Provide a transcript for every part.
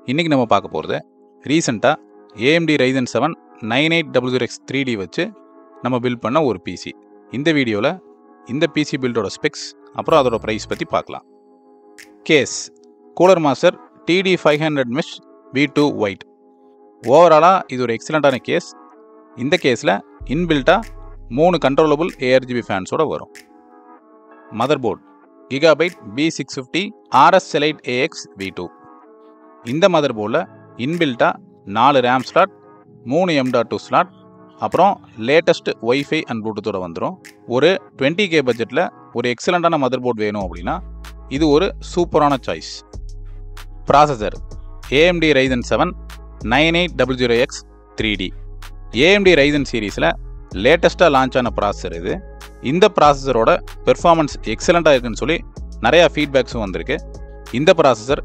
இன்றைக்கி நம்ம பார்க்க போகிறது ரீசெண்டாக AMD Ryzen 7 9800X 3D வச்சு நம்ம பில்ட் பண்ண ஒரு பிசி. இந்த வீடியோவில் இந்த பிசி பில்டோட ஸ்பெக்ஸ் அப்புறம் அதோட ப்ரைஸ் பற்றி பார்க்கலாம். Case cooler master TD500 Mesh V2 White. ஓவராலாக இது ஒரு எக்ஸலண்ட்டான கேஸ். இந்த கேஸில் இன்பில்ட்டாக 3 கண்ட்ரோலபிள் ARGB ஃபேன்ஸோடு வரும். Mother board Gigabyte B650 RS Elite AX V2. இந்த மதர் போர்டில் இன்பில்ட்டாக 4 RAM ஸ்லாட், 3 M.2 ஸ்லாட், அப்புறம் லேட்டஸ்ட் ஒய்ஃபை அண்ட் ப்ளூடூத்தோட வந்துடும். ஒரு 20K பட்ஜெட்டில் ஒரு எக்ஸலண்ட்டான மதர் போர்டு வேணும் அப்படின்னா இது ஒரு சூப்பரான choice. Processor AMD Ryzen 7 9800X 3D. AMD Ryzen சீரீஸில் லேட்டஸ்ட்டாக லான்ச் ஆன ப்ராசஸர் இது. இந்த ப்ராசஸரோட பெர்ஃபார்மன்ஸ் எக்ஸலண்ட்டாக இருக்குன்னு சொல்லி நிறையா ஃபீட்பேக்ஸும் வந்திருக்கு. இந்த ப்ராசஸர்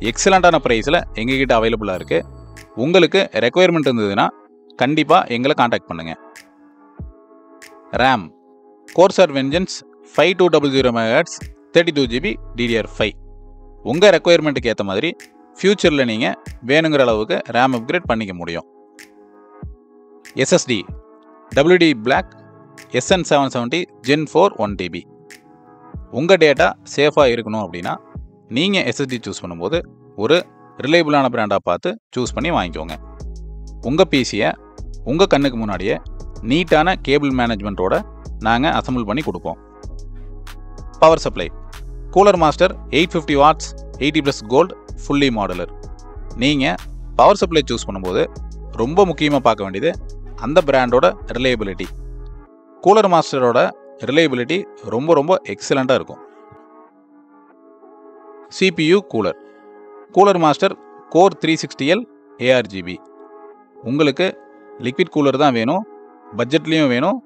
எக்ஸலண்ட்டான ப்ரைஸில் எங்ககிட்ட அவைலபிளாக இருக்குது. உங்களுக்கு ரெக்குயர்மெண்ட் இருந்ததுன்னா கண்டிப்பாக எங்களை காண்டாக்ட் பண்ணுங்கள். RAM Corsair Vengeance 5200 MHz 32GB DDR5. உங்கள் ரெக்குயர்மெண்ட்டுக்கு ஏற்ற மாதிரி ஃப்யூச்சரில் நீங்கள் வேணுங்கிற அளவுக்கு ரேம் அப்கிரேட் பண்ணிக்க முடியும். SSD WD Black SN770 Gen 4 1TB. உங்கள் டேட்டா சேஃபாக இருக்கணும் அப்படின்னா நீங்கள் SSD சூஸ் பண்ணும்போது ஒரு ரிலையபிளான பிராண்டாக பார்த்து சூஸ் பண்ணி வாங்கிக்கோங்க. உங்கள் பிசியை உங்கள் கண்ணுக்கு முன்னாடியே நீட்டான கேபிள் மேனேஜ்மெண்ட்டோட நாங்கள் அசம்பிள் பண்ணி கொடுப்போம். Power supply cooler master 850 watts 80+ gold fully modular. நீங்கள் பவர் சப்ளை சூஸ் பண்ணும்போது ரொம்ப முக்கியமாக பார்க்க வேண்டியது அந்த பிராண்டோட ரிலையபிலிட்டி. கூலர் மாஸ்டரோட ரிலையபிலிட்டி ரொம்ப எக்ஸலண்ட்டாக இருக்கும். CPU cooler master core 360L ARGB. உங்களுக்கு லிக்விட் கூலர் தான் வேணும், பட்ஜெட்லேயும் வேணும்,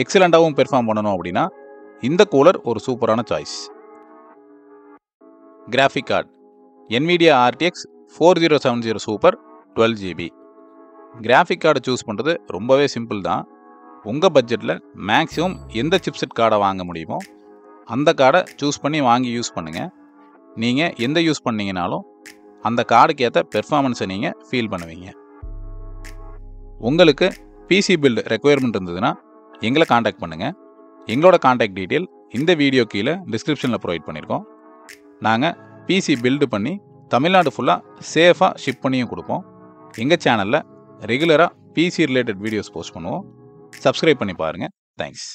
எக்ஸலண்ட்டாகவும் பெர்ஃபார்ம் பண்ணணும் அப்படின்னா இந்த கூலர் ஒரு சூப்பரான choice. Graphic card NVIDIA RTX 4070 Super 12GB. Graphic கார்டை சூஸ் பண்ணுறது ரொம்பவே சிம்பிள் தான். உங்கள் பட்ஜெட்டில் மேக்ஸிமம் எந்த சிப்செட் கார்டை வாங்க முடியுமோ அந்த கார்டை சூஸ் பண்ணி வாங்கி யூஸ் பண்ணுங்கள். நீங்கள் எந்த யூஸ் பண்ணிங்கனாலும் அந்த கார்டுக்கு ஏற்ற பெர்ஃபார்மன்ஸை நீங்கள் ஃபீல் பண்ணுவீங்க. உங்களுக்கு பிசி பில்டு ரெக்குயர்மெண்ட் இருந்ததுன்னா எங்களை காண்டாக்ட் பண்ணுங்கள். எங்களோட காண்டாக்ட் டீட்டெயில் இந்த வீடியோ கீழே டிஸ்கிரிப்ஷனில் ப்ரொவைட் பண்ணியிருக்கோம். நாங்கள் பிசி பில்டு பண்ணி தமிழ்நாடு ஃபுல்லாக சேஃபாக ஷிப் பண்ணியும் கொடுப்போம். எங்கள் சேனலில் ரெகுலராக பிசி ரிலேட்டட் வீடியோஸ் போஸ்ட் பண்ணுவோம். சப்ஸ்கிரைப் பண்ணி பாருங்கள். தேங்க்ஸ்.